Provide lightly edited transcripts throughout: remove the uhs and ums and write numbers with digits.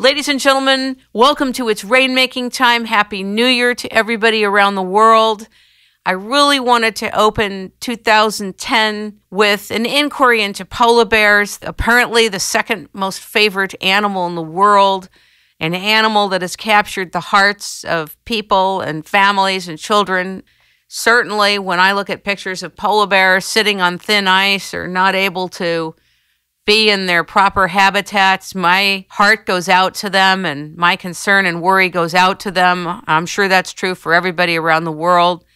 Ladies and gentlemen, welcome to It's Rainmaking Time. Happy New Year to everybody around the world. I really wanted to open 2010 with an inquiry into polar bears, apparently the second most favorite animal in the world, an animal that has captured the hearts of people and families and children. Certainly, when I look at pictures of polar bears sitting on thin ice or not able to be in their proper habitats, my heart goes out to them and my concern and worry goes out to them. I'm sure that's true for everybody around the world.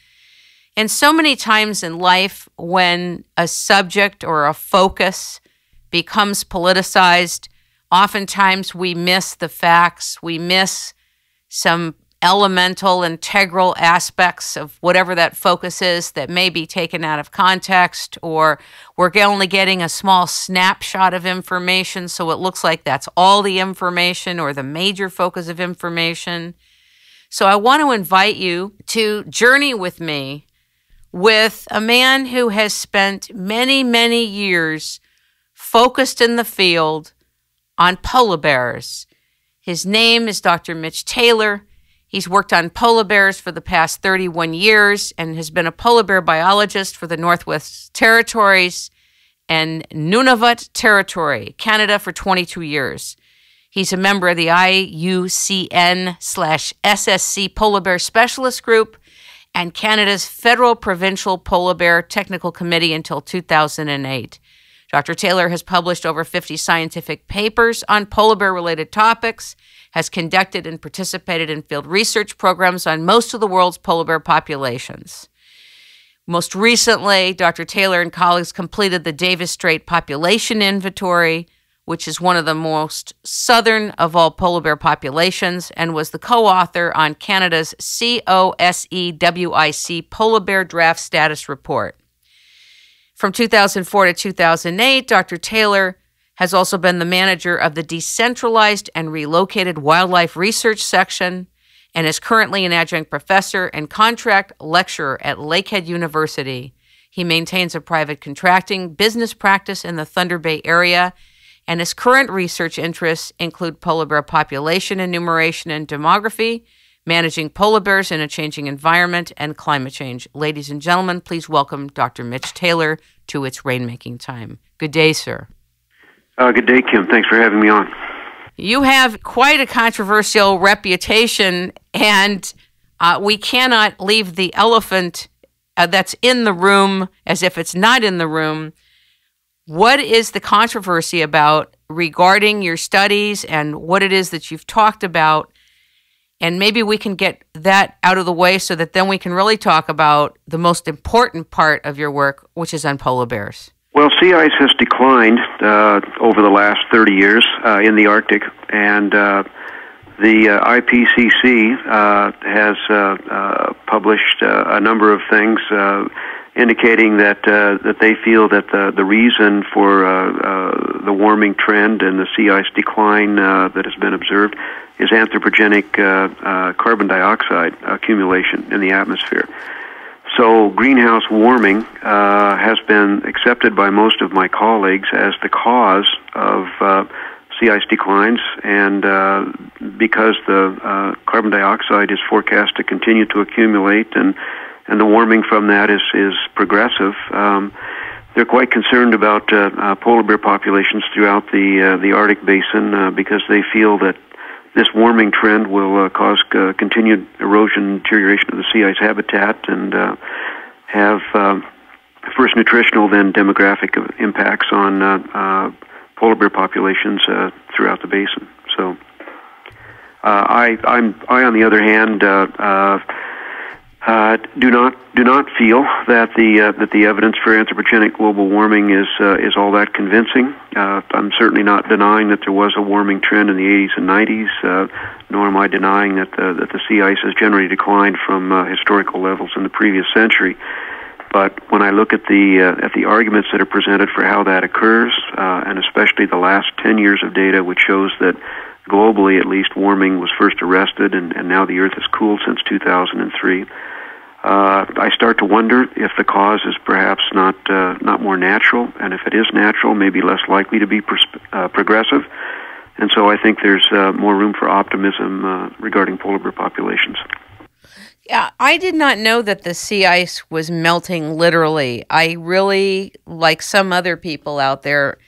And so many times in life, when a subject or a focus becomes politicized, oftentimes we miss the facts. We miss some elemental, integral aspects of whatever that focus is that may be taken out of context, or we're only getting a small snapshot of information, so it looks like that's all the information or the major focus of information. So I want to invite you to journey with me with a man who has spent many, many years focused in the field on polar bears. His name is Dr. Mitch Taylor. He's worked on polar bears for the past 31 years and has been a polar bear biologist for the Northwest Territories and Nunavut Territory, Canada, for 22 years. He's a member of the IUCN/SSC Polar Bear Specialist Group and Canada's Federal Provincial Polar Bear Technical Committee until 2008. Dr. Taylor has published over 50 scientific papers on polar bear-related topics, has conducted and participated in field research programs on most of the world's polar bear populations. Most recently, Dr. Taylor and colleagues completed the Davis Strait Population Inventory, which is one of the most southern of all polar bear populations, and was the co-author on Canada's COSEWIC Polar Bear Draft Status Report. From 2004 to 2008, Dr. Taylor has also been the manager of the Decentralized and Relocated Wildlife Research Section and is currently an adjunct professor and contract lecturer at Lakehead University. He maintains a private contracting business practice in the Thunder Bay area, and his current research interests include polar bear population enumeration and demography, managing polar bears in a changing environment, and climate change. Ladies and gentlemen, please welcome Dr. Mitch Taylor to It's Rainmaking Time. Good day, sir. Good day, Kim. Thanks for having me on. You have quite a controversial reputation, and we cannot leave the elephant that's in the room as if it's not in the room. What is the controversy about regarding your studies and what it is that you've talked about? And maybe we can get that out of the way so that then we can really talk about the most important part of your work, which is on polar bears. Well, sea ice has declined over the last 30 years in the Arctic, and the IPCC has published a number of things indicating that they feel that the reason for the warming trend and the sea ice decline that has been observed is anthropogenic carbon dioxide accumulation in the atmosphere. So greenhouse warming has been accepted by most of my colleagues as the cause of sea ice declines, and because the carbon dioxide is forecast to continue to accumulate and the warming from that is progressive, they're quite concerned about polar bear populations throughout the Arctic basin because they feel that this warming trend will cause continued erosion and deterioration of the sea ice habitat and have first nutritional, then demographic impacts on polar bear populations throughout the basin. So I, on the other hand, do not feel that the evidence for anthropogenic global warming is all that convincing. I'm certainly not denying that there was a warming trend in the 80s and 90s, nor am I denying that the sea ice has generally declined from historical levels in the previous century. But when I look at the arguments that are presented for how that occurs, and especially the last 10 years of data, which shows that globally at least warming was first arrested and now the Earth has cooled since 2003, I start to wonder if the cause is perhaps not more natural, and if it is natural, maybe less likely to be progressive. And so I think there's more room for optimism regarding polar bear populations. Yeah, I did not know that the sea ice was melting literally. I really, like some other people out there,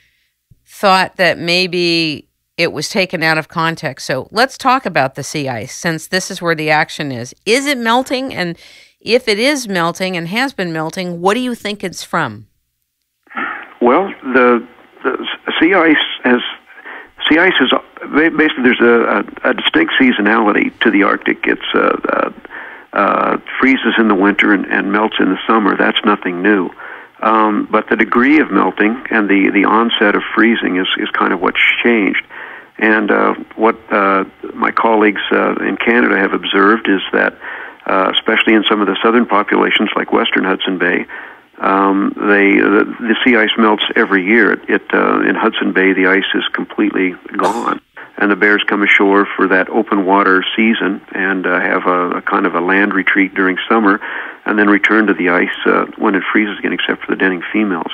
thought that maybe it was taken out of context. So let's talk about the sea ice, since this is where the action is. Is it melting? And if it is melting and has been melting, what do you think it's from? Well, the sea ice is basically, there's a distinct seasonality to the Arctic. It's freezes in the winter and melts in the summer. That's nothing new. But the degree of melting and the onset of freezing is kind of what's changed. And what my colleagues in Canada have observed is that, especially in some of the southern populations like Western Hudson Bay, the sea ice melts every year. In Hudson Bay, the ice is completely gone, and the bears come ashore for that open water season and have a kind of a land retreat during summer, and then return to the ice when it freezes again, except for the denning females.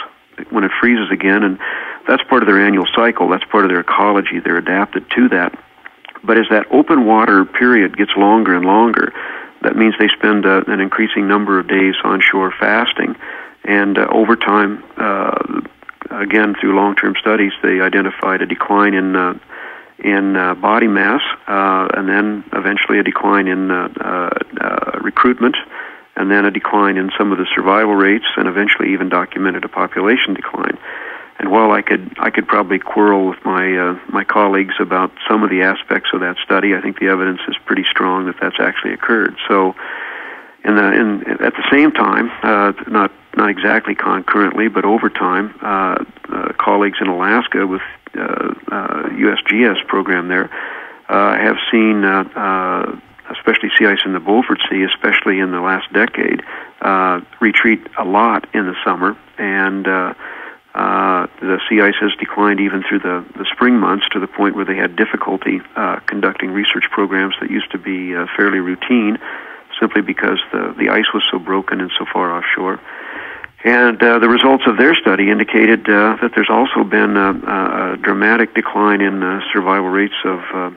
When it freezes again, and that's part of their annual cycle, that's part of their ecology, they're adapted to that. But as that open water period gets longer and longer, that means they spend an increasing number of days onshore fasting. And over time, again, through long-term studies, they identified a decline in body mass, and then eventually a decline in recruitment, and then a decline in some of the survival rates, and eventually even documented a population decline. And while I could probably quarrel with my colleagues about some of the aspects of that study, I think the evidence is pretty strong that that's actually occurred. So, at the same time, not exactly concurrently, but over time, colleagues in Alaska with USGS program there have seen, especially sea ice in the Beaufort Sea, especially in the last decade, retreat a lot in the summer, and the sea ice has declined even through the spring months to the point where they had difficulty conducting research programs that used to be fairly routine, simply because the ice was so broken and so far offshore. And the results of their study indicated that there's also been a dramatic decline in survival rates of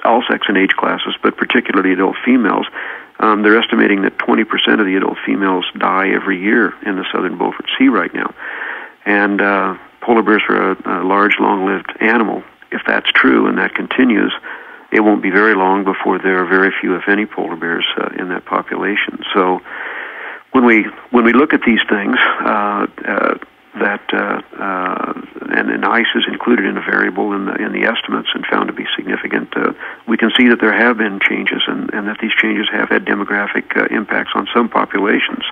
all sex and age classes, but particularly adult females. They're estimating that 20% of the adult females die every year in the southern Beaufort Sea right now. And polar bears are a large, long-lived animal. If that's true and that continues, it won't be very long before there are very few, if any, polar bears in that population. So when we look at these things, and ice is included in a variable in the estimates and found to be significant, we can see that there have been changes and that these changes have had demographic impacts on some populations.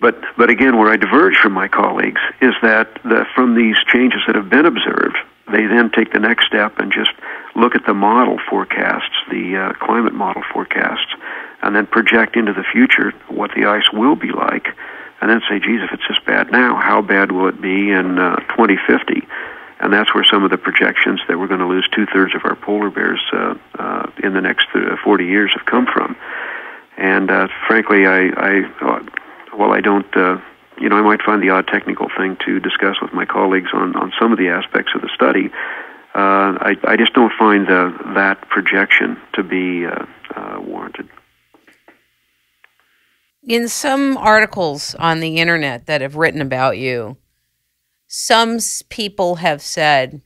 But again, where I diverge from my colleagues is that from these changes that have been observed, they then take the next step and just look at the model forecasts, the climate model forecasts, and then project into the future what the ice will be like, and then say, geez, if it's this bad now, how bad will it be in 2050? And that's where some of the projections that we're going to lose 2/3 of our polar bears in the next 40 years have come from. And frankly, while I don't, I might find the odd technical thing to discuss with my colleagues on some of the aspects of the study, I just don't find that projection to be warranted. In some articles on the internet that have written about you, some people have said,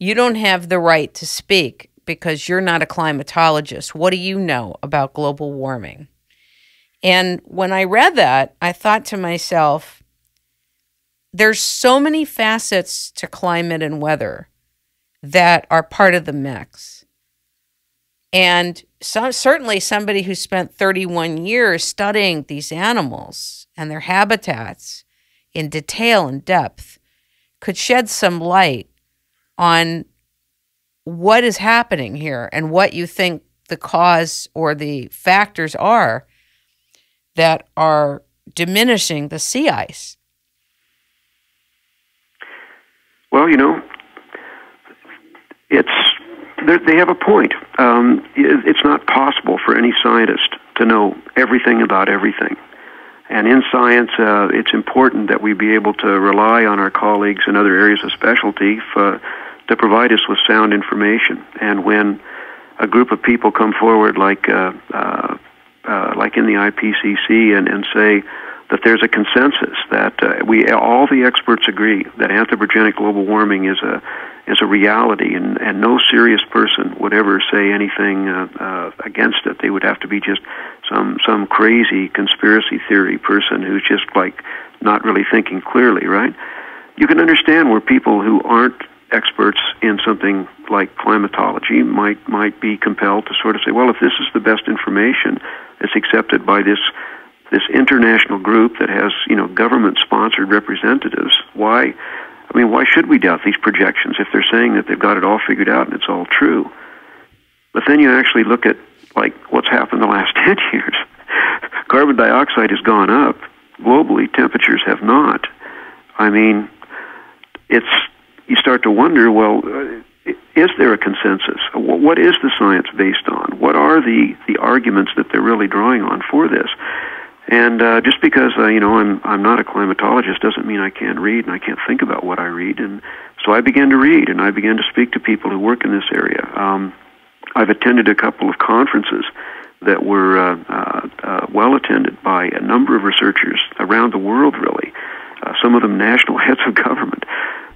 you don't have the right to speak because you're not a climatologist. What do you know about global warming? And when I read that, I thought to myself, there's so many facets to climate and weather that are part of the mix. And certainly somebody who spent 31 years studying these animals and their habitats in detail and depth could shed some light on what is happening here and what you think the cause or the factors are that are diminishing the sea ice. Well, they have a point. It's not possible for any scientist to know everything about everything. And in science, it's important that we be able to rely on our colleagues in other areas of specialty to provide us with sound information. And when a group of people come forward, like in the IPCC, and say that there's a consensus that all the experts agree that anthropogenic global warming is a reality, and no serious person would ever say anything against it. They would have to be just some crazy conspiracy theory person who's just like not really thinking clearly, right? You can understand where people who aren't experts in something like climatology might be compelled to sort of say, well, if this is the best information that's accepted by this international group that has, government-sponsored representatives, why should we doubt these projections if they're saying that they've got it all figured out and it's all true? But then you actually look at, like, what's happened the last 10 years. Carbon dioxide has gone up. Globally, temperatures have not. I mean, you start to wonder, well, is there a consensus? What is the science based on? What are the arguments that they're really drawing on for this? And just because I'm not a climatologist doesn't mean I can't read and I can't think about what I read. And so I began to read, and I began to speak to people who work in this area. I've attended a couple of conferences that were well attended by a number of researchers around the world, really. Some of them national heads of government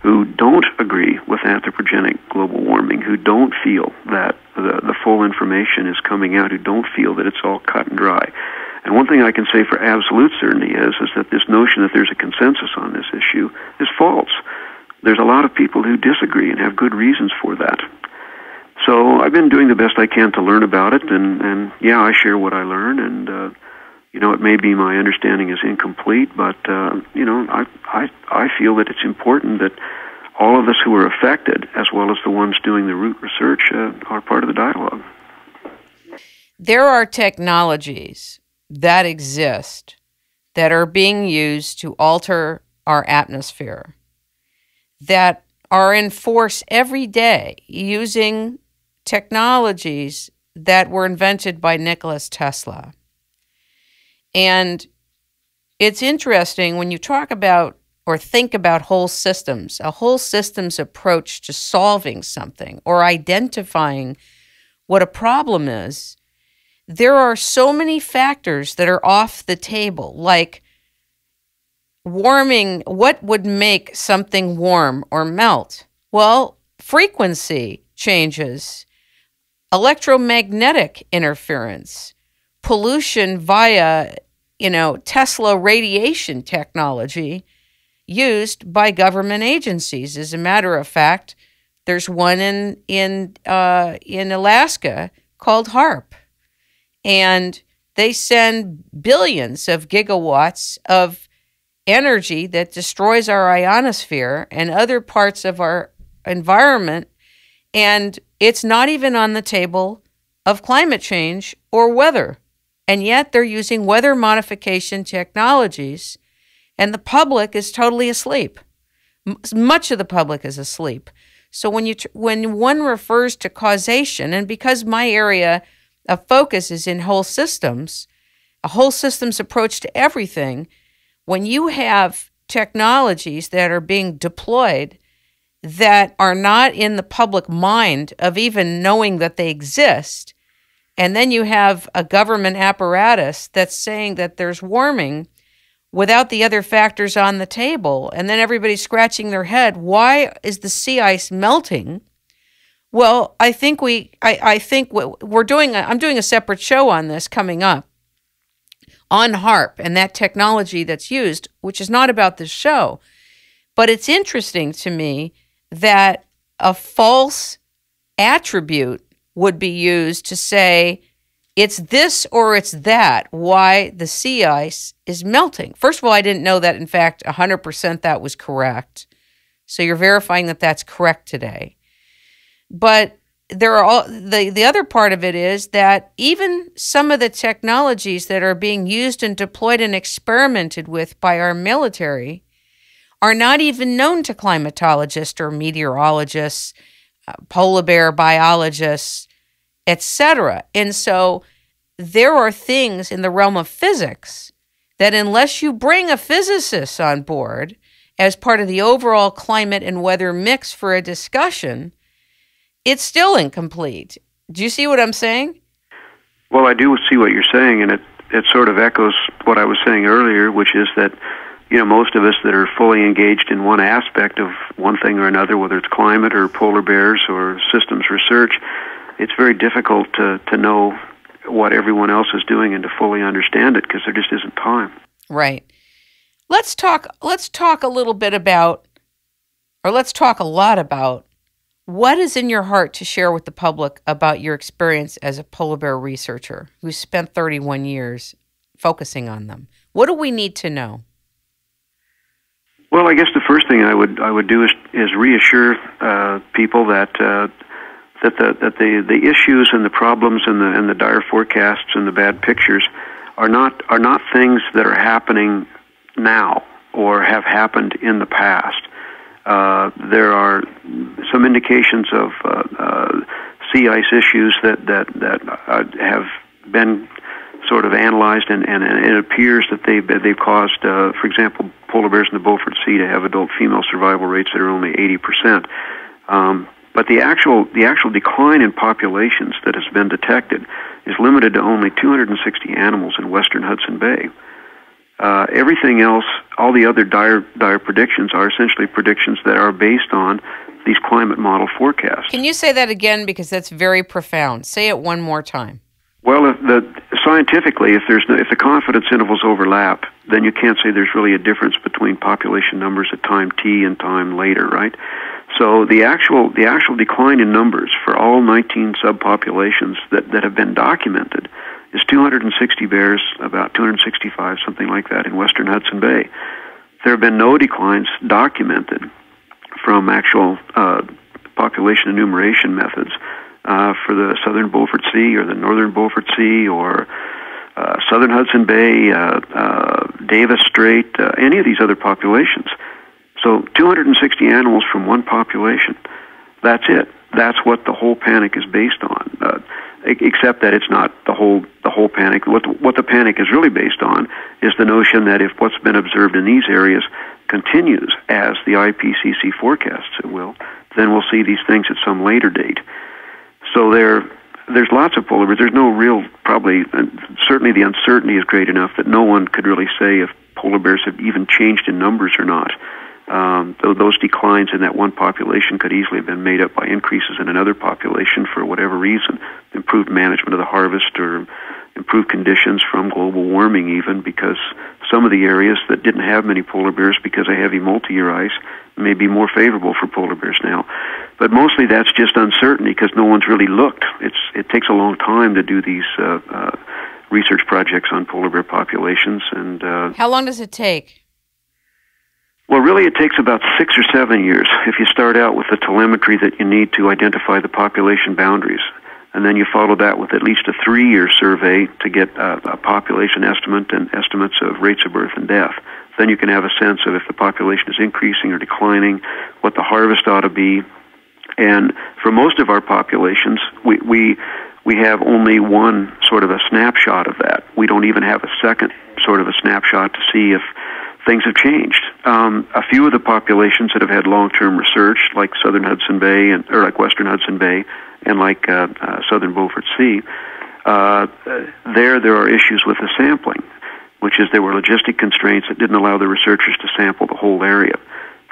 who don't agree with anthropogenic global warming, who don't feel that the full information is coming out, who don't feel that it's all cut and dry. And one thing I can say for absolute certainty is that this notion that there's a consensus on this issue is false. There's a lot of people who disagree and have good reasons for that. So I've been doing the best I can to learn about it, and yeah, I share what I learn, and it may be my understanding is incomplete, but I feel that it's important that all of us who are affected, as well as the ones doing the root research, are part of the dialogue. There are technologies that exist that are being used to alter our atmosphere, that are in force every day using technologies that were invented by Nikola Tesla. And it's interesting when you talk about or think about whole systems, a whole systems approach to solving something or identifying what a problem is. There are so many factors that are off the table, like warming. What would make something warm or melt? Well, frequency changes, electromagnetic interference, pollution via, Tesla radiation technology used by government agencies. As a matter of fact, there's one in Alaska called HAARP. And they send billions of gigawatts of energy that destroys our ionosphere and other parts of our environment, and it's not even on the table of climate change or weather. And yet they're using weather modification technologies, and the public is totally asleep. Much of the public is asleep. So when one refers to causation, and because my area of focus is in whole systems, a whole systems approach to everything, when you have technologies that are being deployed that are not in the public mind of even knowing that they exist, and then you have a government apparatus that's saying that there's warming without the other factors on the table, and then everybody's scratching their head, why is the sea ice melting? Well, I think we're doing. I'm doing a separate show on this coming up on HAARP and that technology that's used, which is not about this show. But it's interesting to me that a false attribute would be used to say it's this or it's that, why the sea ice is melting. First of all, I didn't know that, in fact, 100% that was correct. So you're verifying that that's correct today. But there are the other part of it is that even some of the technologies that are being used and deployed and experimented with by our military are not even known to climatologists or meteorologists, polar bear biologists, etc. And so there are things in the realm of physics that unless you bring a physicist on board as part of the overall climate and weather mix for a discussion, it's still incomplete. Do you see what I'm saying? Well, I do see what you're saying, and it sort of echoes what I was saying earlier, which is that, most of us that are fully engaged in one aspect of one thing or another, whether it's climate or polar bears or systems research, it's very difficult to know what everyone else is doing and to fully understand it because there just isn't time. Right. Let's talk a little bit about, or let's talk a lot about, what is in your heart to share with the public about your experience as a polar bear researcher who spent 31 years focusing on them? What do we need to know? Well, I guess the first thing I would do is reassure people that the issues and the problems and the dire forecasts and the bad pictures are not things that are happening now or have happened in the past. There are some indications of sea ice issues that have been sort of analyzed, and it appears that they've caused, for example, polar bears in the Beaufort Sea to have adult female survival rates that are only 80%. But the actual decline in populations that has been detected is limited to only 260 animals in western Hudson Bay. Everything else, all the other dire predictions are essentially predictions that are based on these climate model forecasts. Can you say that again, because that's very profound? Say it one more time. Well, scientifically, if the confidence intervals overlap, then you can't say there's really a difference between population numbers at time t and time later, right? So the actual decline in numbers for all 19 subpopulations that have been documented is 260 bears, about 265, something like that, in western Hudson Bay. There have been no declines documented from actual population enumeration methods for the southern Beaufort Sea or the northern Beaufort Sea or southern Hudson Bay, Davis Strait, any of these other populations. So 260 animals from one population. That's it. That's what the whole panic is based on. Except that it's not the whole panic. What the panic is really based on is the notion that if what's been observed in these areas continues as the IPCC forecasts it will, then we'll see these things at some later date. So there's lots of polar bears. There's no real, certainly the uncertainty is great enough that no one could really say if polar bears have even changed in numbers or not. Those declines in that one population could easily have been made up by increases in another population for whatever reason, improved management of the harvest or improved conditions from global warming even, because some of the areas that didn't have many polar bears because of heavy multi-year ice may be more favorable for polar bears now. But mostly that's just uncertainty because no one's really looked. It takes a long time to do these research projects on polar bear populations. And how long does it take? Well, really it takes about 6 or 7 years if you start out with the telemetry that you need to identify the population boundaries. And then you follow that with at least a 3-year survey to get a population estimate and estimates of rates of birth and death. Then you can have a sense of if the population is increasing or declining, what the harvest ought to be. And for most of our populations, we have only one sort of a snapshot of that. We don't even have a second sort of a snapshot to see if things have changed. A few of the populations that have had long-term research, like southern Hudson Bay or like western Hudson Bay, and like southern Beaufort Sea, there are issues with the sampling, which is there were logistic constraints that didn't allow the researchers to sample the whole area.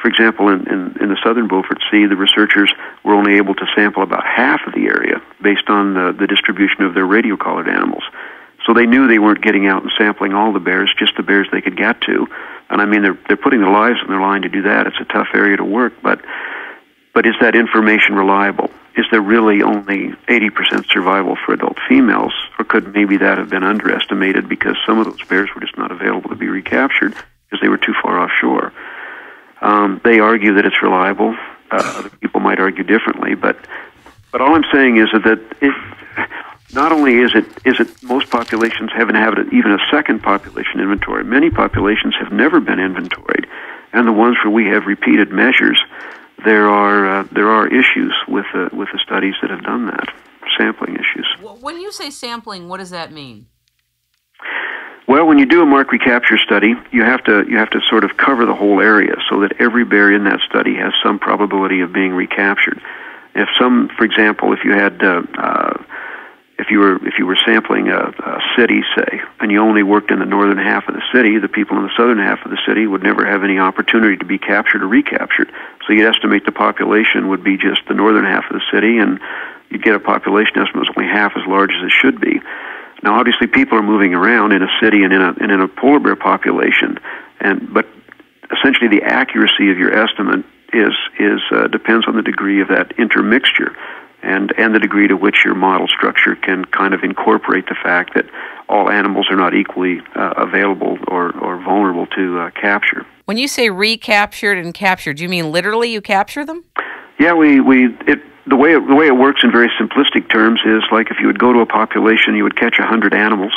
For example, in the southern Beaufort Sea, the researchers were only able to sample about half of the area based on the distribution of their radio-collared animals. So they knew they weren't getting out and sampling all the bears, just the bears they could get to. And I mean, they're putting their lives on their line to do that. It's a tough area to work, but is that information reliable? Is there really only 80% survival for adult females, or could maybe that have been underestimated because some of those bears were just not available to be recaptured because they were too far offshore? They argue that it's reliable. Other people might argue differently, but all I'm saying is that not only is it most populations haven't had even a second population inventory. Many populations have never been inventoried, and the ones where we have repeated measures, there are issues with the studies that have done that, sampling issues. When you say sampling, what does that mean? Well, when you do a mark recapture study, you have to sort of cover the whole area so that every bear in that study has some probability of being recaptured. If some, for example, if you had if you were sampling a city, say, and you only worked in the northern half of the city, the people in the southern half of the city would never have any opportunity to be captured or recaptured. So you'd estimate the population would be just the northern half of the city, and you'd get a population estimate that's only half as large as it should be. Now, obviously, people are moving around in a city and in a polar bear population, but essentially the accuracy of your estimate depends on the degree of that intermixture and the degree to which your model structure can kind of incorporate the fact that all animals are not equally available or vulnerable to capture. When you say recaptured and captured, do you mean literally you capture them? Yeah, the way it works in very simplistic terms is like if you would go to a population, you would catch 100 animals,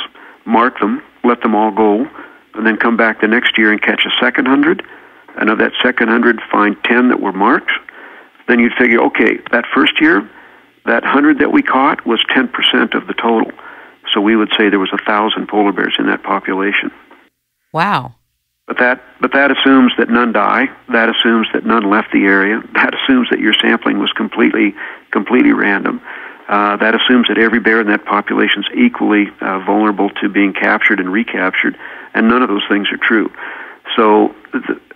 mark them, let them all go, and then come back the next year and catch a second 100, and of that second 100, find 10 that were marked. Then you'd figure, okay, that first year, that 100 that we caught was 10% of the total. So we would say there was 1,000 polar bears in that population. Wow. But that assumes that none die. That assumes that none left the area. That assumes that your sampling was completely random. That assumes that every bear in that population is equally vulnerable to being captured and recaptured, and none of those things are true. So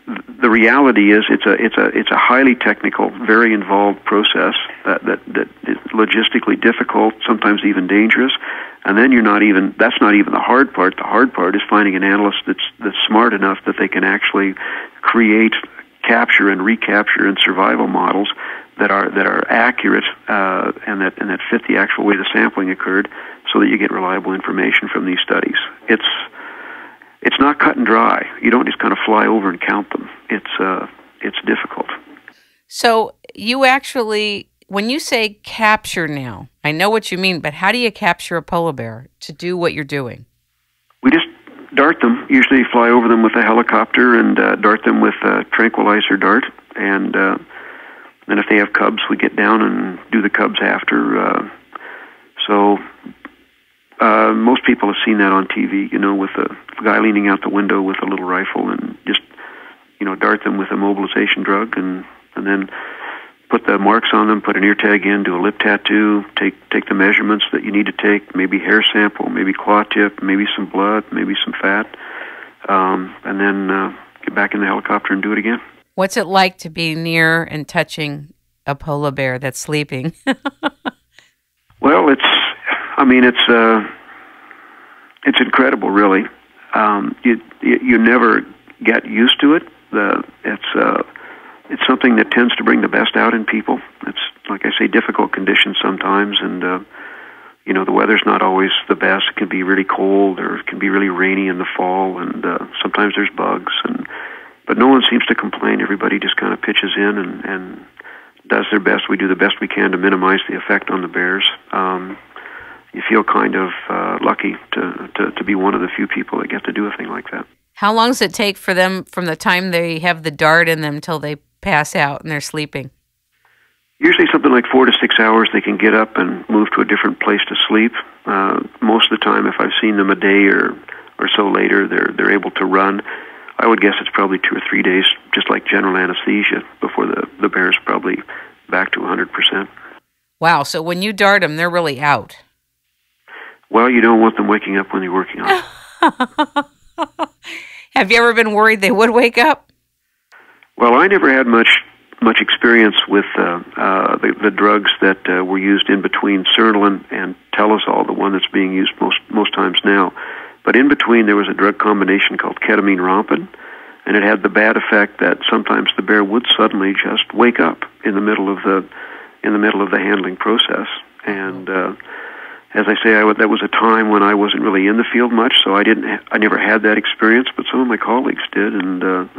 the reality is it's a highly technical, very involved process that is logistically difficult, sometimes even dangerous. And then that's not even the hard part. The hard part is finding an analyst that's smart enough that they can actually create capture and recapture and survival models that are accurate and that fit the actual way the sampling occurred, so that you get reliable information from these studies. It's not cut and dry. You don't just kind of fly over and count them. It's difficult. So you actually, when you say capture now, I know what you mean, but how do you capture a polar bear to do what you're doing? We just dart them. Usually fly over them with a helicopter and dart them with a tranquilizer dart. And then if they have cubs, we get down and do the cubs after. Most people have seen that on TV, with a guy leaning out the window with a little rifle and just, dart them with a mobilization drug and then put the marks on them, put an ear tag in, do a lip tattoo, take the measurements that you need to take, maybe hair sample, maybe claw tip, maybe some blood, maybe some fat, and then get back in the helicopter and do it again. What's it like to be near and touching a polar bear that's sleeping? Well, it's incredible, really. You never get used to it. It's something that tends to bring the best out in people. It's, like I say, difficult conditions sometimes, and the weather's not always the best. It can be really cold, or it can be really rainy in the fall, and sometimes there's bugs. But no one seems to complain. Everybody just kind of pitches in and does their best. We do the best we can to minimize the effect on the bears. You feel kind of lucky to be one of the few people that get to do a thing like that. How long does it take for them from the time they have the dart in them till they pass out and they're sleeping? Usually something like 4 to 6 hours. They can get up and move to a different place to sleep. Most of the time, if I've seen them a day or so later, they're able to run. I would guess it's probably 2 or 3 days, just like general anesthesia, before the bear's probably back to 100%. Wow, so when you dart them, they're really out. Well, you don't want them waking up when you're working on them. Have you ever been worried they would wake up? Well, I never had much experience with the drugs that were used in between Sertraline and Telazol, the one that's being used most times now. But in between, there was a drug combination called ketamine rompin, and it had the bad effect that sometimes the bear would suddenly just wake up in the middle of the handling process. And as I say, that was a time when I wasn't really in the field much, so I never had that experience. But some of my colleagues did, and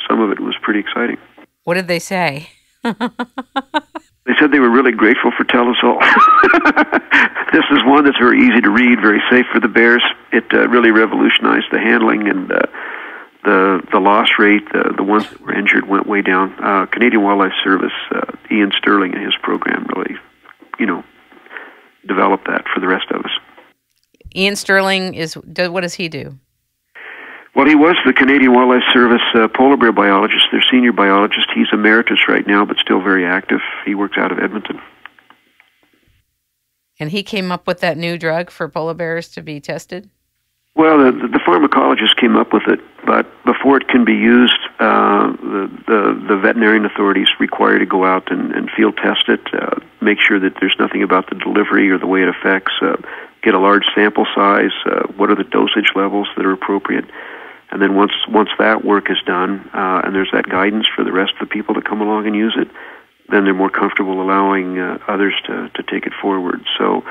some of it was pretty exciting. What did they say? They said they were really grateful for Telazol. This is one that's very easy to read, very safe for the bears. It really revolutionized the handling, and the loss rate, the ones that were injured went way down. Canadian Wildlife Service, Ian Sterling and his program really, developed that for the rest of us. Ian Sterling what does he do? Well, he was the Canadian Wildlife Service polar bear biologist, their senior biologist. He's emeritus right now, but still very active. He works out of Edmonton. And he came up with that new drug for polar bears to be tested? Well, the pharmacologist came up with it, but before it can be used, the veterinarian authorities require to go out and field test it, make sure that there's nothing about the delivery or the way it affects, get a large sample size, what are the dosage levels that are appropriate. And then once that work is done, and there's that guidance for the rest of the people to come along and use it, then they're more comfortable allowing others to take it forward. So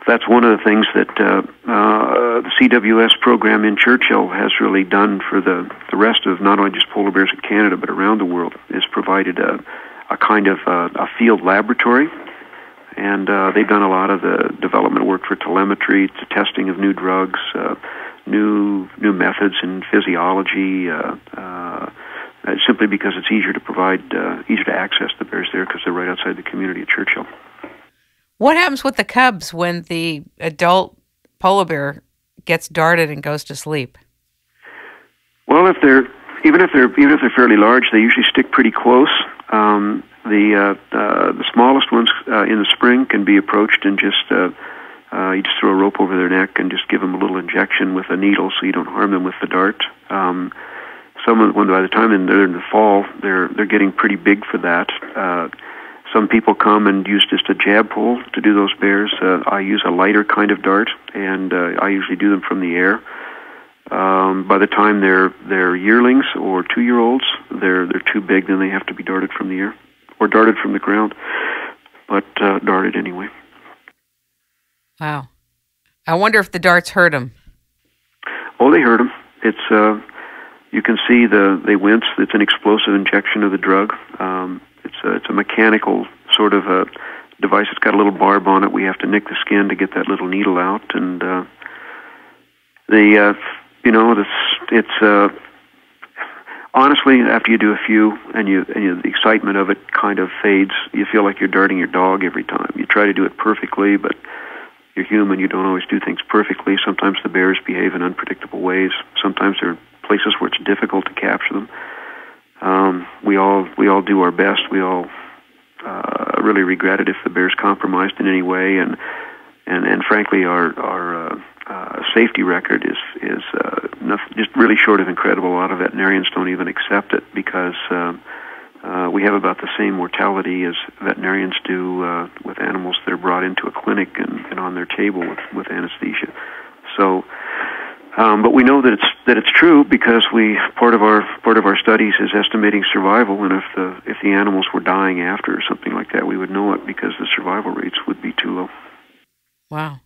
that's one of the things that the CWS program in Churchill has really done for the rest of not only just polar bears in Canada but around the world, is provided a kind of a field laboratory. And they've done a lot of the development work for telemetry, to testing of new drugs, new methods in physiology, simply because it's easier to access the bears there because they're right outside the community of Churchill. What happens with the cubs when the adult polar bear gets darted and goes to sleep? Well, even if they're fairly large, they usually stick pretty close. The smallest ones in the spring can be approached and just you just throw a rope over their neck and just give them a little injection with a needle so you don't harm them with the dart. When by the time they're in the fall, they're getting pretty big for that. Some people come and use just a jab pole to do those bears. I use a lighter kind of dart, and I usually do them from the air. By the time they're yearlings or 2-year-olds, they're too big, then they have to be darted from the air or darted from the ground, but darted anyway. Wow. I wonder if the darts hurt them. Oh, they hurt them. It's you can see they wince. It's an explosive injection of the drug. It's a mechanical sort of a device. It's got a little barb on it. We have to nick the skin to get that little needle out, and it's honestly, after you do a few, and the excitement of it kind of fades. You feel like you're darting your dog every time. You try to do it perfectly, but you're human. You don't always do things perfectly. Sometimes the bears behave in unpredictable ways. Sometimes there are places where it's difficult to capture them. We all do our best. We all really regret it if the bear's compromised in any way, and frankly, our safety record is just really short of incredible. A lot of veterinarians don't even accept it because we have about the same mortality as veterinarians do with animals that are brought into a clinic and on their table with anesthesia. So. But we know that it's true because part of our studies is estimating survival, and if the animals were dying after or something like that, we would know it because the survival rates would be too low. Wow.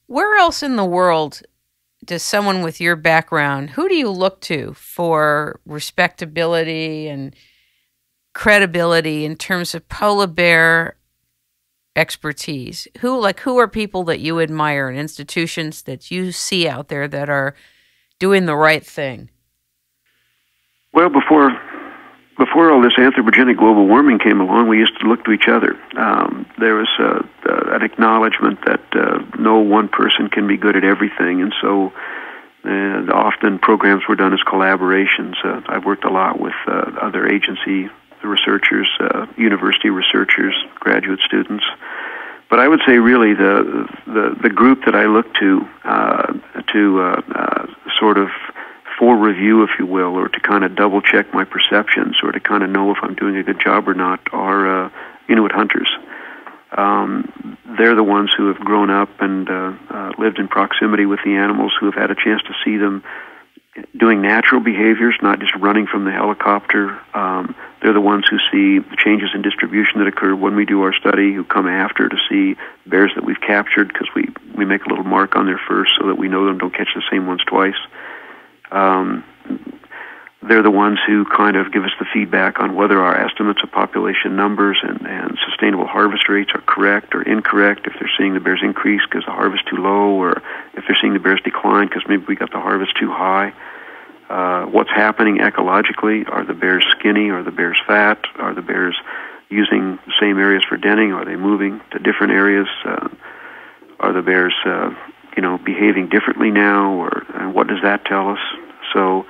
Where else in the world does someone with your background, who do you look to for respectability and credibility in terms of polar bear expertise? Who are people that you admire and institutions that you see out there that are doing the right thing? Well, before all this anthropogenic global warming came along, we used to look to each other. There was an acknowledgement that no one person can be good at everything, and so often programs were done as collaborations. I've worked a lot with other agency researchers, university researchers, graduate students. But I would say really the group that I look to sort of for review, if you will, or to kind of double check my perceptions or to kind of know if I'm doing a good job or not are Inuit hunters. They're the ones who have grown up and lived in proximity with the animals, who have had a chance to see them doing natural behaviors, not just running from the helicopter. They're the ones who see the changes in distribution that occur when we do our study, who come after to see bears that we've captured because we make a little mark on their fur so that we know them don't catch the same ones twice. They're the ones who kind of give us the feedback on whether our estimates of population numbers and sustainable harvest rates are correct or incorrect, if they're seeing the bears increase because the harvest too low, or if they're seeing the bears decline because maybe we got the harvest too high. What's happening ecologically? Are the bears skinny? Are the bears fat? Are the bears using the same areas for denning? Are they moving to different areas? Are the bears behaving differently now, or what does that tell us? So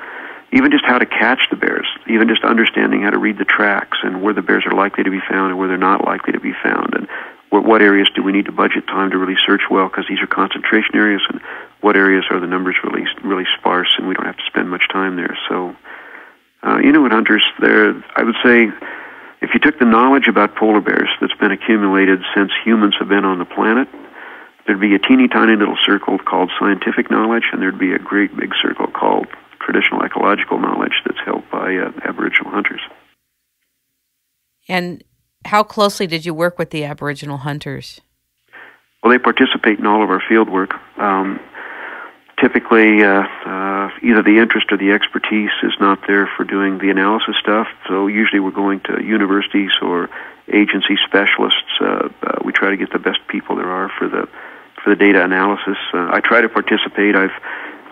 even just how to catch the bears, even just understanding how to read the tracks and where the bears are likely to be found and where they're not likely to be found, and what areas do we need to budget time to really search well, because these are concentration areas, and what areas are the numbers really sparse and we don't have to spend much time there. So, with hunters, I would say, if you took the knowledge about polar bears that's been accumulated since humans have been on the planet, there'd be a teeny tiny little circle called scientific knowledge, and there'd be a great big circle called traditional ecological knowledge that's held by Aboriginal hunters. And how closely did you work with the Aboriginal hunters? Well, they participate in all of our field work. Typically, either the interest or the expertise is not there for doing the analysis stuff, so usually we're going to universities or agency specialists. We try to get the best people there are for the data analysis. I try to participate. I've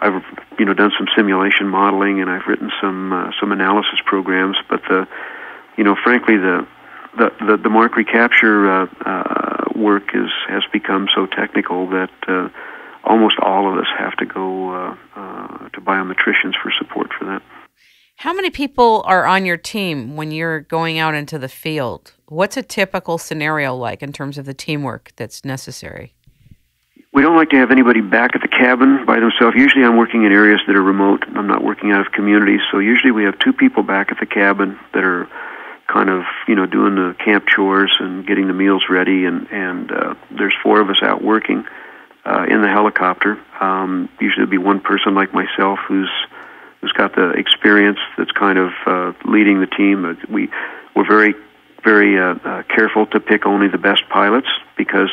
done some simulation modeling, and I've written some analysis programs. But frankly, the mark recapture work has become so technical that almost all of us have to go to biometricians for support for that. How many people are on your team when you're going out into the field? What's a typical scenario like in terms of the teamwork that's necessary? We don't like to have anybody back at the cabin by themselves. Usually I'm working in areas that are remote. I'm not working out of communities, so usually we have two people back at the cabin that are kind of, doing the camp chores and getting the meals ready, and there's four of us out working in the helicopter. Usually there'll be one person like myself who's got the experience that's kind of leading the team. We're very, very careful to pick only the best pilots, because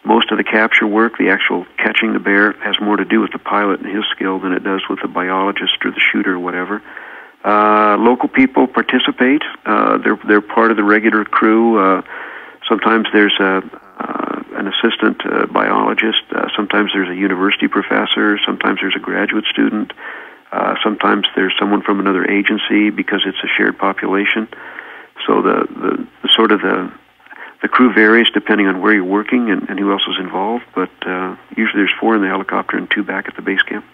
most of the capture work, the actual catching the bear, has more to do with the pilot and his skill than it does with the biologist or the shooter or whatever. Local people participate. They're part of the regular crew. Sometimes there's an assistant biologist. Sometimes there's a university professor. Sometimes there's a graduate student. Sometimes there's someone from another agency, because it's a shared population. So the crew varies depending on where you're working and who else is involved, but usually there's four in the helicopter and two back at the base camp.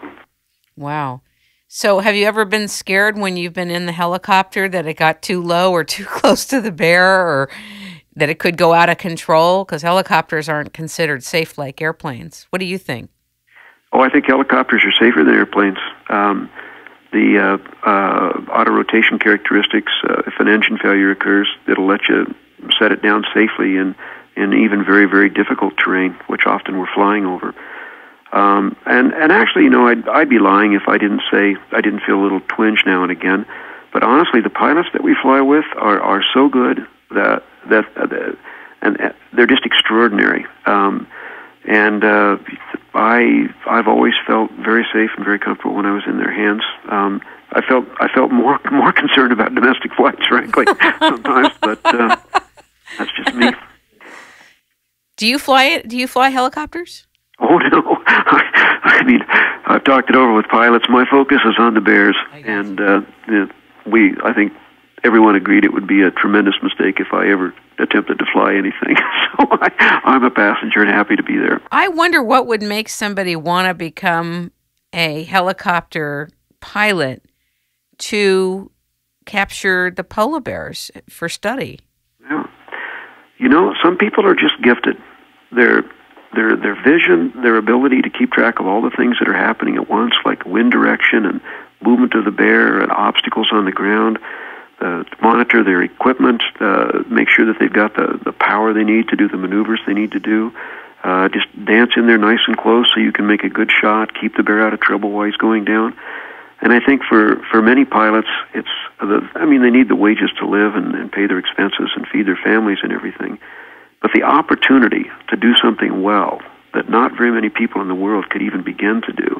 Wow. So have you ever been scared when you've been in the helicopter that it got too low or too close to the bear, or that it could go out of control? Because helicopters aren't considered safe like airplanes. What do you think? Oh, I think helicopters are safer than airplanes. The auto-rotation characteristics, if an engine failure occurs, it'll let you set it down safely in even very, very difficult terrain, which often we're flying over. And actually, I'd be lying if I didn't say I didn't feel a little twinge now and again. But honestly, the pilots that we fly with are so good that they're just extraordinary. And I've always felt very safe and very comfortable when I was in their hands. I felt more concerned about domestic flights, frankly, sometimes, but that's just me. Do you fly helicopters? Oh no! I mean, I've talked it over with pilots. My focus is on the bears, and I think everyone agreed it would be a tremendous mistake if I ever attempted to fly anything. So I'm a passenger and happy to be there. I wonder what would make somebody want to become a helicopter pilot to capture the polar bears for study. Yeah. Some people are just gifted. Their vision, their ability to keep track of all the things that are happening at once, like wind direction and movement of the bear and obstacles on the ground, monitor their equipment, make sure that they've got the power they need to do the maneuvers they need to do, just dance in there nice and close so you can make a good shot, keep the bear out of trouble while he's going down. And I think for many pilots, they need the wages to live and pay their expenses and feed their families and everything. But the opportunity to do something well that not very many people in the world could even begin to do,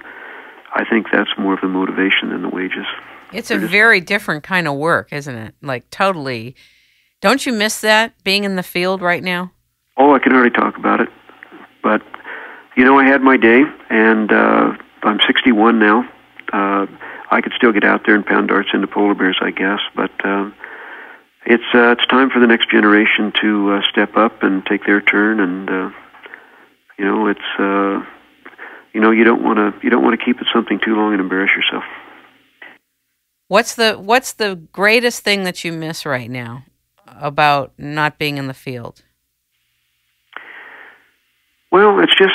I think that's more of the motivation than the wages. It's a very different kind of work, isn't it? Like, totally. Don't you miss that, being in the field right now? Oh, I can hardly talk about it. But, I had my day, and I'm 61 now. I could still get out there and pound darts into polar bears, I guess, but it's time for the next generation to step up and take their turn, and you don't want to keep it something too long and embarrass yourself. What's the greatest thing that you miss right now about not being in the field? Well, it's just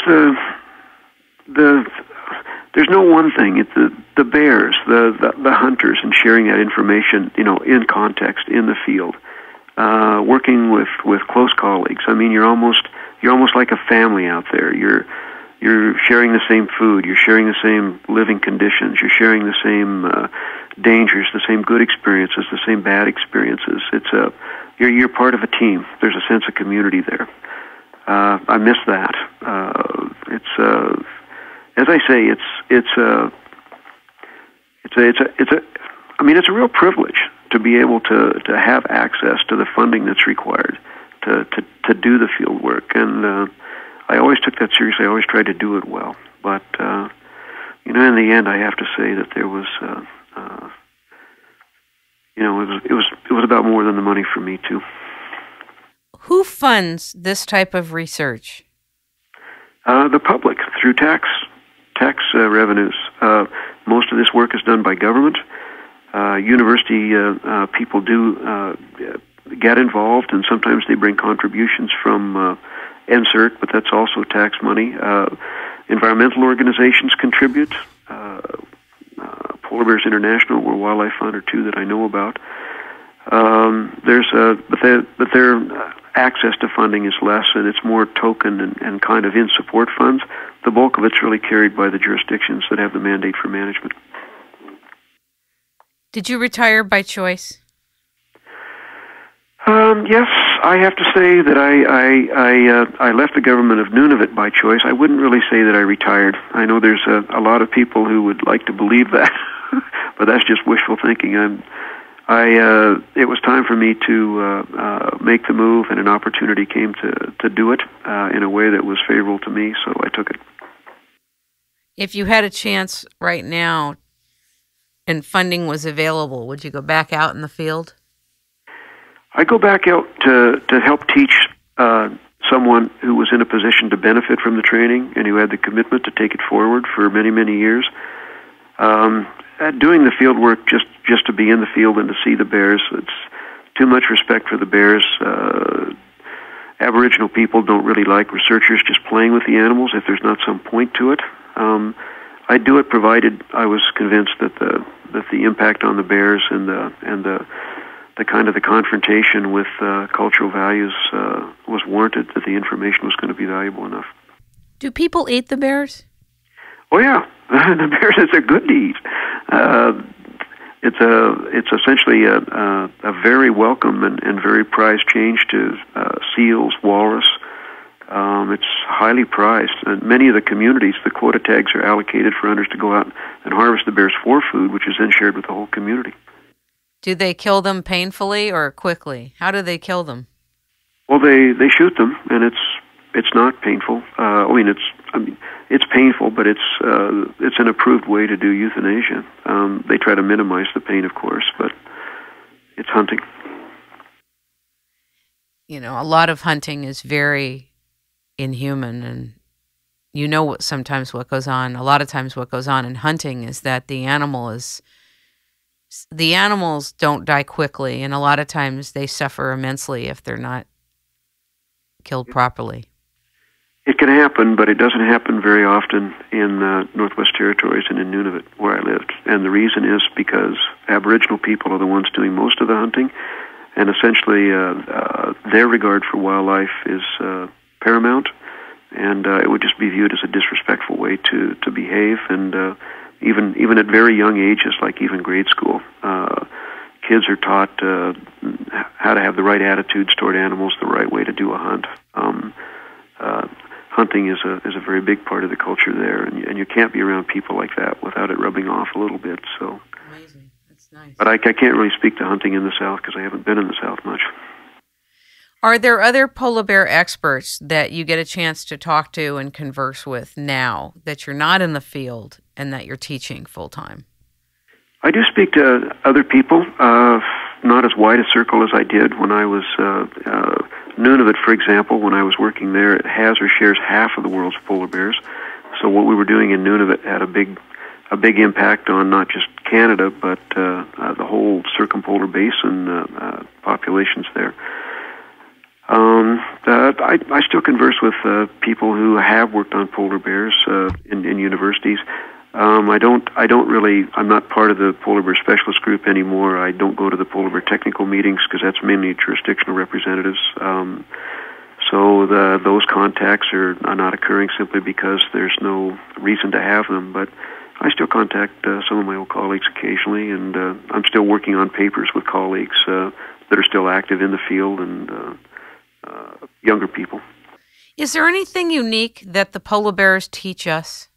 there's no one thing. It's the bears, the hunters, and sharing that information, in context in the field, working with close colleagues. I mean, you're almost like a family out there. You're sharing the same food. You're sharing the same living conditions. You're sharing the same dangers, the same good experiences, the same bad experiences. You're part of a team. There's a sense of community there. I miss that. As I say, it's a real privilege to be able to have access to the funding that's required to do the field work, and I always took that seriously. I always tried to do it well, but in the end, I have to say that there was it was about more than the money for me too. Who funds this type of research? The public through tax revenues. Most of this work is done by government. University people do get involved, and sometimes they bring contributions from NSERC, but that's also tax money. Environmental organizations contribute. Polar Bears International, World Wildlife Fund, are two that I know about. But their access to funding is less, and it's more token and kind of in support funds. The bulk of it's really carried by the jurisdictions that have the mandate for management. Did you retire by choice? Yes, I have to say that I left the government of Nunavut by choice. I wouldn't really say that I retired. I know there's a lot of people who would like to believe that, but that's just wishful thinking. It was time for me to make the move, and an opportunity came to do it in a way that was favorable to me, so I took it. If you had a chance right now and funding was available, would you go back out in the field? I go back out to help teach someone who was in a position to benefit from the training and who had the commitment to take it forward for many, many years. Doing the field work just to be in the field and to see the bears, it's too much respect for the bears. Aboriginal people don't really like researchers just playing with the animals if there's not some point to it. I do it provided I was convinced that the impact on the bears and the kind of the confrontation with cultural values was warranted, that the information was going to be valuable enough. Do people eat the bears? Oh yeah, the bears, they're good to eat. It's essentially a very welcome and very prized change to seals, walrus. It's highly prized. And many of the communities, the quota tags are allocated for hunters to go out and harvest the bears for food, which is then shared with the whole community. Do they kill them painfully or quickly? How do they kill them? Well, they shoot them, and it's not painful. It's painful, but it's an approved way to do euthanasia. They try to minimize the pain, of course, but it's hunting. A lot of hunting is very inhuman, and sometimes what goes on. A lot of times, what goes on in hunting is that the animals don't die quickly, and a lot of times they suffer immensely if they're not killed properly. It can happen, but it doesn't happen very often in Northwest Territories and in Nunavut, where I lived. And the reason is because Aboriginal people are the ones doing most of the hunting, and essentially their regard for wildlife is paramount, and it would just be viewed as a disrespectful way to behave. And even at very young ages, like even grade school, kids are taught how to have the right attitudes toward animals, the right way to do a hunt. Hunting is a very big part of the culture there, and you can't be around people like that without it rubbing off a little bit. So, amazing, that's nice. But I can't really speak to hunting in the South because I haven't been in the South much. Are there other polar bear experts that you get a chance to talk to and converse with now that you're not in the field and that you're teaching full time? I do speak to other people, not as wide a circle as I did when I was Nunavut, for example. When I was working there, it has or shares half of the world's polar bears. So what we were doing in Nunavut had a big impact on not just Canada, but the whole circumpolar basin populations there. I still converse with people who have worked on polar bears in universities. I'm not part of the polar bear specialist group anymore. I don't go to the polar bear technical meetings because that's mainly jurisdictional representatives. So those contacts are not occurring simply because there's no reason to have them. But I still contact some of my old colleagues occasionally, and I'm still working on papers with colleagues that are still active in the field and younger people. Is there anything unique that the polar bears teach us?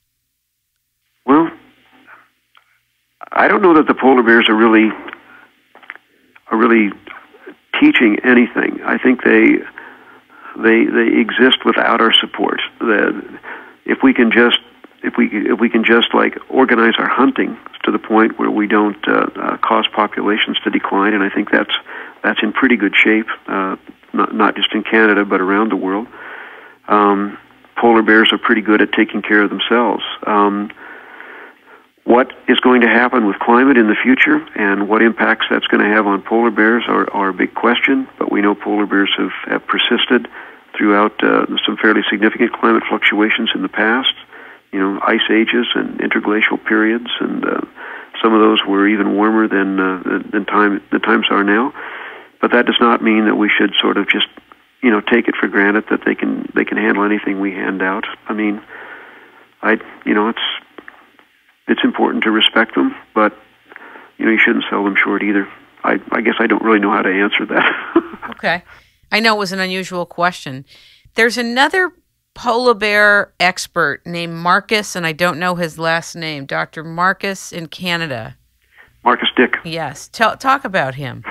Well, I don't know that the polar bears are really teaching anything. I think they exist without our support. If we can just like organize our hunting to the point where we don't cause populations to decline, and I think that's in pretty good shape. Not just in Canada, but around the world. Polar bears are pretty good at taking care of themselves. What is going to happen with climate in the future and what impacts that's going to have on polar bears are a big question, but we know polar bears have persisted throughout some fairly significant climate fluctuations in the past, ice ages and interglacial periods, and some of those were even warmer than the times are now. But that does not mean that we should sort of just, take it for granted that they can handle anything we hand out. I mean, it's important to respect them, but you shouldn't sell them short either. I guess I don't really know how to answer that. Okay, I know it was an unusual question. There's another polar bear expert named Marcus, and I don't know his last name. Dr. Marcus in Canada. Marcus Dick. Yes, talk about him.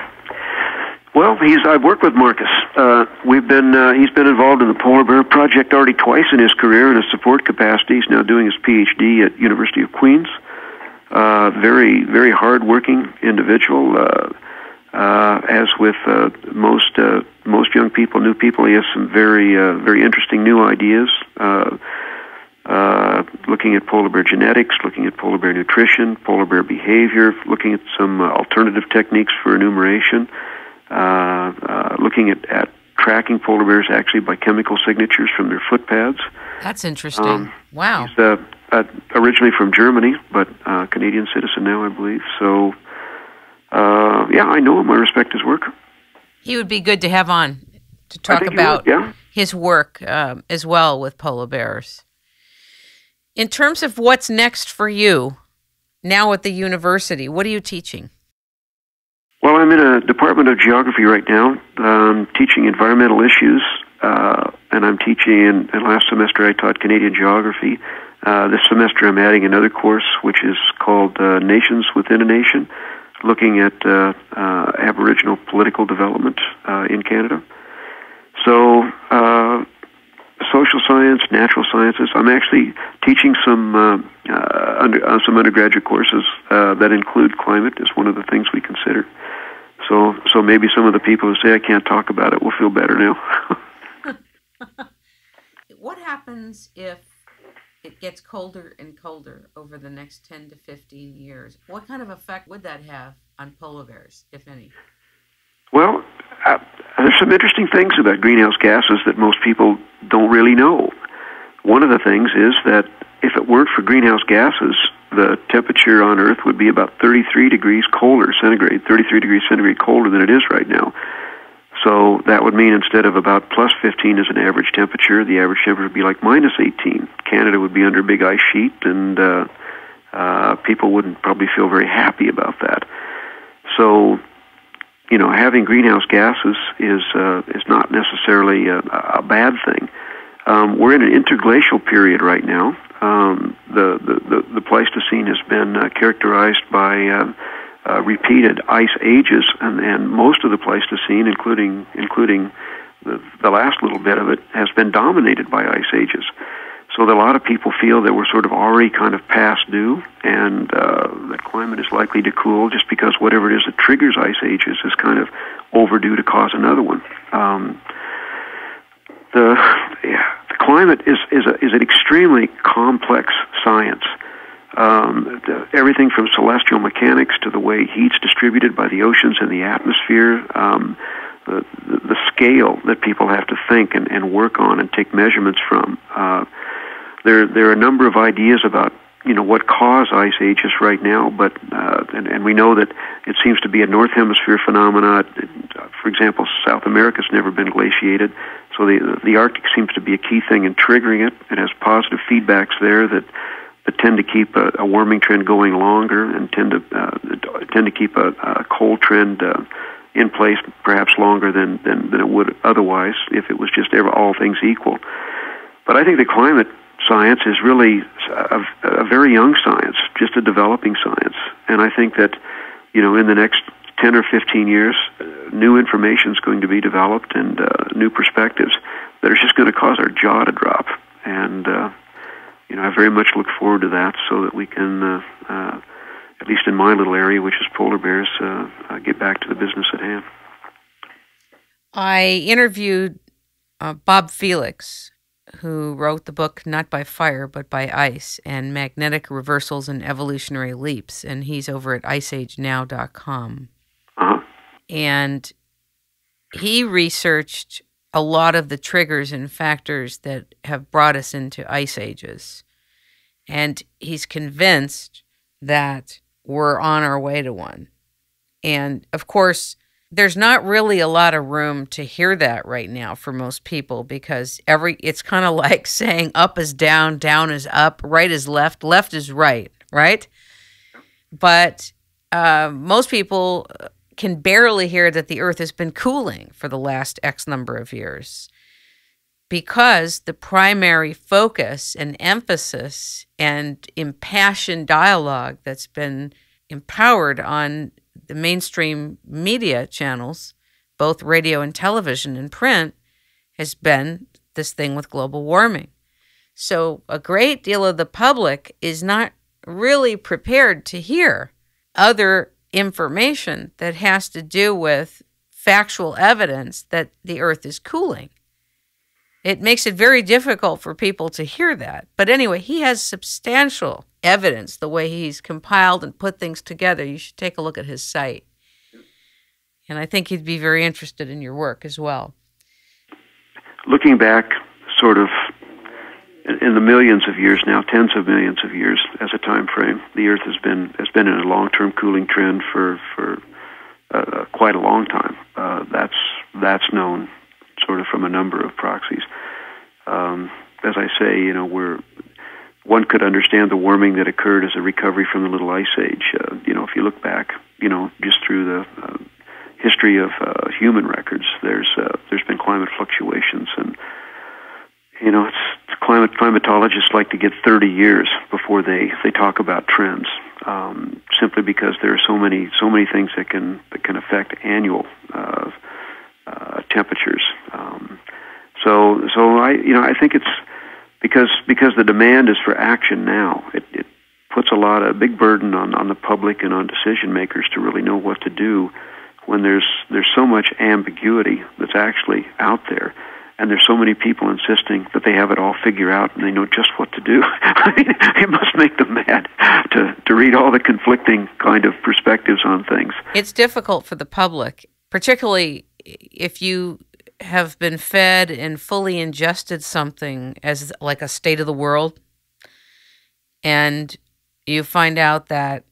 Well, I've worked with Marcus. He's been involved in the Polar Bear Project already twice in his career in a support capacity. He's now doing his PhD at University of Queens. Very, very hard-working individual. As with most young people, new people, he has some very, very interesting new ideas. Looking at polar bear genetics, looking at polar bear nutrition, polar bear behavior, looking at some alternative techniques for enumeration. Looking at tracking polar bears actually by chemical signatures from their foot pads. That's interesting. Wow. He's originally from Germany, but Canadian citizen now, I believe. So, I know him. I respect his work. He would be good to have on to talk about his work as well with polar bears. In terms of what's next for you now at the university, what are you teaching? Well, I'm in a department of geography right now, teaching environmental issues, and I'm teaching, and last semester I taught Canadian geography. This semester I'm adding another course, which is called Nations Within a Nation, looking at Aboriginal political development in Canada. So, social science, natural sciences. I'm actually teaching some undergraduate courses that include climate as one of the things we consider. So maybe some of the people who say I can't talk about it will feel better now. What happens if it gets colder and colder over the next 10 to 15 years? What kind of effect would that have on polar bears, if any? Well, there's some interesting things about greenhouse gases that most people don't really know. One of the things is that if it weren't for greenhouse gases, the temperature on Earth would be about 33 degrees colder centigrade, 33 degrees centigrade colder than it is right now. So that would mean instead of about plus 15 as an average temperature, the average temperature would be like minus 18. Canada would be under a big ice sheet, and people wouldn't probably feel very happy about that. So, having greenhouse gases is not necessarily a bad thing. We're in an interglacial period right now. The Pleistocene has been characterized by repeated ice ages, and most of the Pleistocene, including the last little bit of it, has been dominated by ice ages. So that a lot of people feel that we're sort of already kind of past due, and that climate is likely to cool just because whatever it is that triggers ice ages is kind of overdue to cause another one. The climate is an extremely complex science. Everything from celestial mechanics to the way heat's distributed by the oceans and the atmosphere, the scale that people have to think and work on and take measurements from. There are a number of ideas about what cause ice ages right now, but and we know that it seems to be a North Hemisphere phenomena. For example, South America's never been glaciated, so the Arctic seems to be a key thing in triggering it. It has positive feedbacks there that tend to keep a warming trend going longer and tend to keep a cold trend in place perhaps longer than it would otherwise if it was just all things equal. But I think the climate science is really a very young science, just a developing science. And I think that, in the next 10 or 15 years, new information is going to be developed and new perspectives that are just going to cause our jaw to drop. And, I very much look forward to that so that we can, at least in my little area, which is polar bears, get back to the business at hand. I interviewed Bob Felix, who wrote the book Not by Fire, but by Ice, and Magnetic Reversals and Evolutionary Leaps, and he's over at iceagenow.com. Uh-huh. And he researched a lot of the triggers and factors that have brought us into ice ages. And he's convinced that we're on our way to one. And, of course, there's not really a lot of room to hear that right now for most people because it's kind of like saying up is down, down is up, right is left, left is right, right? But most people can barely hear that the Earth has been cooling for the last X number of years because the primary focus and emphasis and impassioned dialogue that's been empowered on the mainstream media channels, both radio and television and print, has been this thing with global warming. So a great deal of the public is not really prepared to hear other information that has to do with factual evidence that the Earth is cooling. It makes it very difficult for people to hear that. But anyway, he has substantial evidence, the way he's compiled and put things together. You should take a look at his site. And I think he'd be very interested in your work as well. Looking back sort of in the millions of years now, tens of millions of years as a time frame, the Earth has been in a long-term cooling trend for quite a long time. That's known sort of from a number of proxies. As I say, one could understand the warming that occurred as a recovery from the Little Ice Age. If you look back, just through the history of human records, there's been climate fluctuations, and climatologists like to get 30 years before they talk about trends, simply because there are so many things that can affect annual temperatures. So I think it's because the demand is for action now. It puts a big burden on the public and on decision makers to really know what to do when there's so much ambiguity that's actually out there, and there's so many people insisting that they have it all figured out and they know just what to do. I mean, it must make them mad to read all the conflicting kind of perspectives on things. It's difficult for the public, particularly if you have been fed and fully ingested something as like a state of the world, and you find out that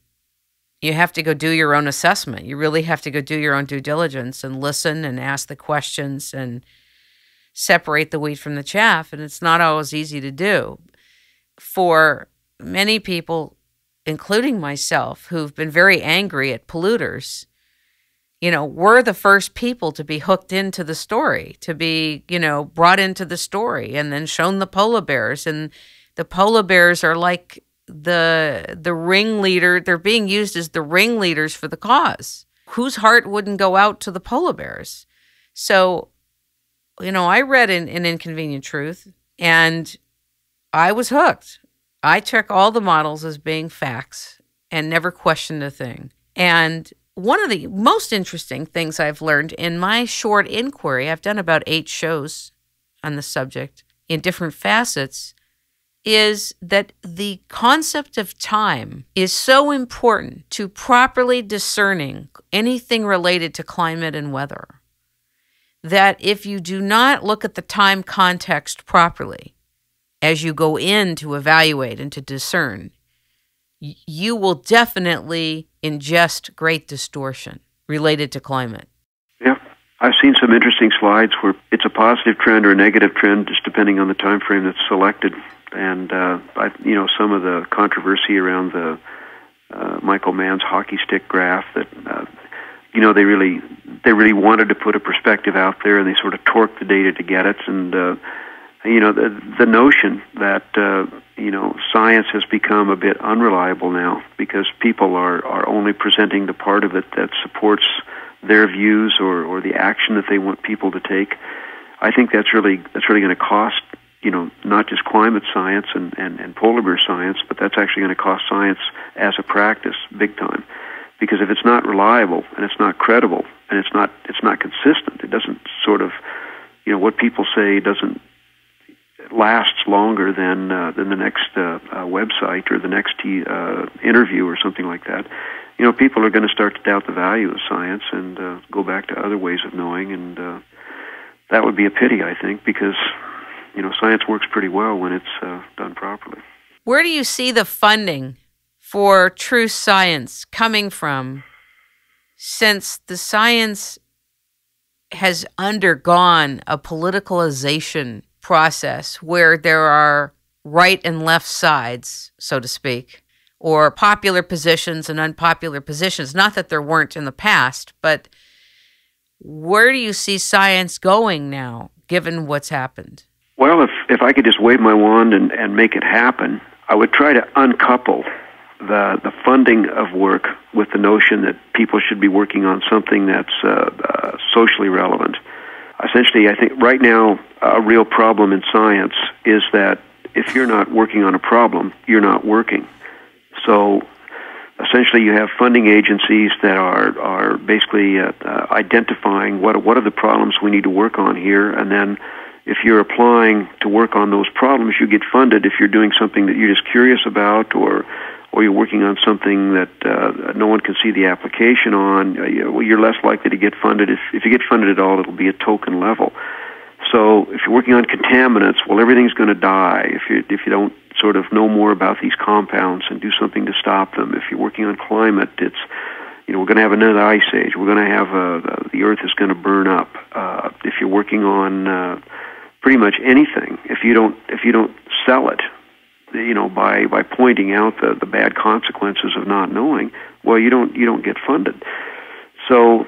you have to go do your own assessment. You really have to go do your own due diligence and listen and ask the questions and separate the wheat from the chaff, and it's not always easy to do. For many people, including myself, who've been very angry at polluters, we're the first people to be hooked into the story, to be, brought into the story and then shown the polar bears. And the polar bears are like the ringleader. They're being used as the ringleaders for the cause. Whose heart wouldn't go out to the polar bears? So, I read an Inconvenient Truth and I was hooked. I took all the models as being facts and never questioned a thing. And one of the most interesting things I've learned in my short inquiry, I've done about 8 shows on the subject in different facets is that the concept of time is so important to properly discerning anything related to climate and weather that if you do not look at the time context properly as you go in to evaluate and to discern, you will definitely ingest great distortion related to climate. Yeah. I've seen some interesting slides where it's a positive trend or a negative trend, just depending on the time frame that's selected. And some of the controversy around the Michael Mann's hockey stick graph that they really wanted to put a perspective out there, and they sort of torqued the data to get it. And the notion that science has become a bit unreliable now because people are only presenting the part of it that supports their views or the action that they want people to take. I think that's really going to cost, not just climate science and polar bear science, but that's actually going to cost science as a practice big time. Because if it's not reliable and it's not credible and it's not consistent, it doesn't sort of, what people say doesn't lasts longer than the next website or the next interview or something like that. People are going to start to doubt the value of science and go back to other ways of knowing, and that would be a pity, I think, because science works pretty well when it's done properly. Where do you see the funding for true science coming from, since the science has undergone a politicalization process where there are right and left sides, so to speak, or popular positions and unpopular positions? Not that there weren't in the past, but where do you see science going now, given what's happened? Well, if I could just wave my wand and make it happen, I would try to uncouple the funding of work with the notion that people should be working on something that's socially relevant. Essentially, I think right now a real problem in science is that if you're not working on a problem, you're not working. So essentially you have funding agencies that are basically identifying what are the problems we need to work on here, and then if you're applying to work on those problems, you get funded. If you're doing something that you're just curious about, or you're working on something that no one can see the application on, you're less likely to get funded. If you get funded at all, it'll be at token level. So if you're working on contaminants, well, everything's going to die if you don't sort of know more about these compounds and do something to stop them. If you're working on climate, it's we're going to have another ice age. We're going to have the Earth is going to burn up. If you're working on pretty much anything, if you don't sell it, by pointing out the bad consequences of not knowing, well, you don't get funded. So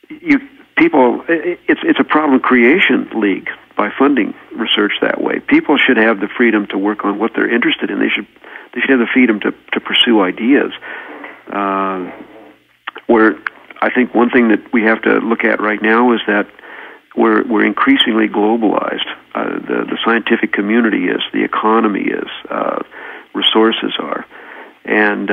it's a problem creation league by funding research that way. People should have the freedom to work on what they're interested in. They should have the freedom to pursue ideas. Where I think one thing that we have to look at right now is that we're increasingly globalized. The scientific community is, the economy is, resources are, and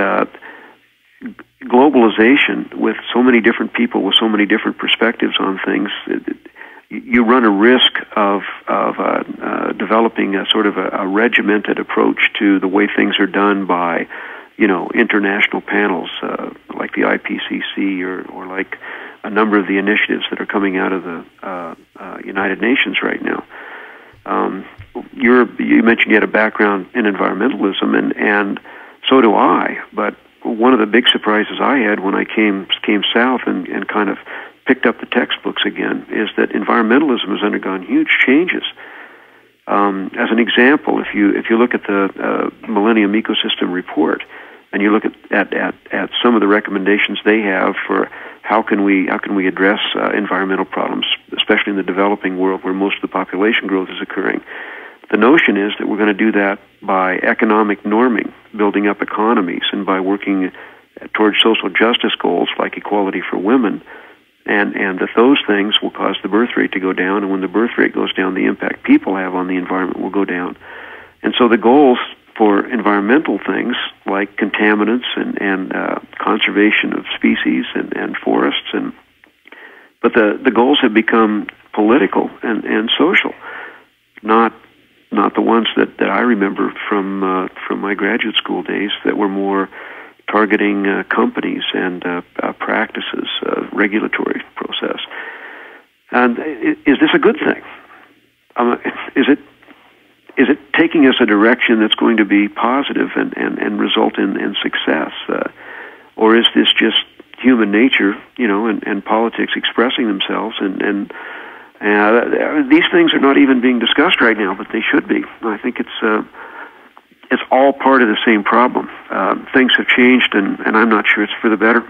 globalization with so many different people with so many different perspectives on things, you run a risk of developing a sort of a regimented approach to the way things are done by, international panels like the IPCC or like a number of the initiatives that are coming out of the United Nations right now. You mentioned you had a background in environmentalism, and so do I. But one of the big surprises I had when I came south and kind of picked up the textbooks again is that environmentalism has undergone huge changes. As an example, if you look at the Millennium Ecosystem Report, and you look at some of the recommendations they have for how can we address environmental problems, especially in the developing world where most of the population growth is occurring. The notion is that we're going to do that by economic norming, building up economies, and by working towards social justice goals like equality for women, and that those things will cause the birth rate to go down, and when the birth rate goes down, the impact people have on the environment will go down. And so the goals for environmental things like contaminants and conservation of species and forests, but the goals have become political and social, not the ones that I remember from my graduate school days that were more targeting companies and practices, regulatory process. And is this a good thing? Is it taking us a direction that's going to be positive and result in success, or is this just human nature, and politics expressing themselves? And these things are not even being discussed right now, but they should be. I think it's all part of the same problem. Things have changed, and I'm not sure it's for the better.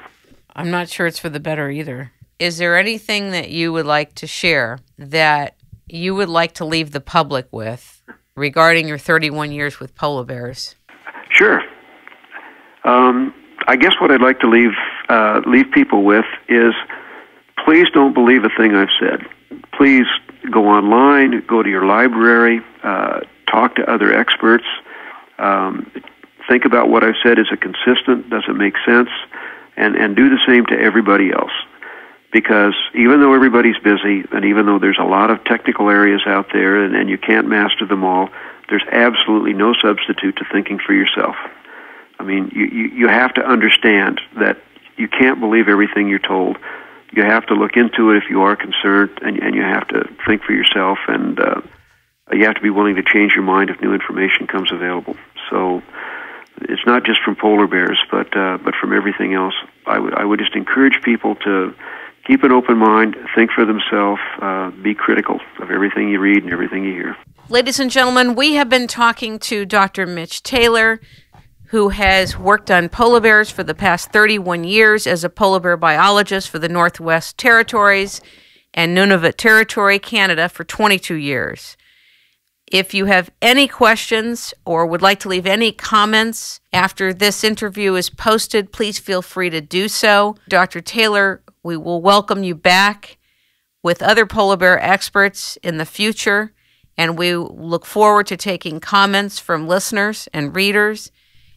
I'm not sure it's for the better either. Is there anything that you would like to share that you would like to leave the public with regarding your 31 years with polar bears? Sure. I guess what I'd like to leave people with is, please don't believe a thing I've said. Please go online, go to your library, talk to other experts. Think about what I've said. Is it consistent? Does it make sense? And do the same to everybody else. Because even though everybody's busy, and even though there's a lot of technical areas out there, and you can't master them all, there's absolutely no substitute to thinking for yourself. I mean, you have to understand that you can't believe everything you're told. You have to look into it if you are concerned, and you have to think for yourself, and you have to be willing to change your mind if new information comes available. So it's not just from polar bears, but from everything else. I would just encourage people to keep an open mind, think for themselves, be critical of everything you read and everything you hear. Ladies and gentlemen, we have been talking to Dr. Mitch Taylor, who has worked on polar bears for the past 31 years as a polar bear biologist for the Northwest Territories and Nunavut Territory, Canada, for 22 years. If you have any questions or would like to leave any comments after this interview is posted, please feel free to do so. Dr. Taylor, we will welcome you back with other polar bear experts in the future, and we look forward to taking comments from listeners and readers.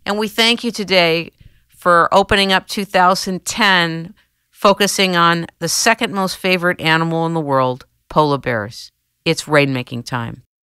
And we thank you today for opening up 2010, focusing on the second most favorite animal in the world, polar bears. It's rainmaking time.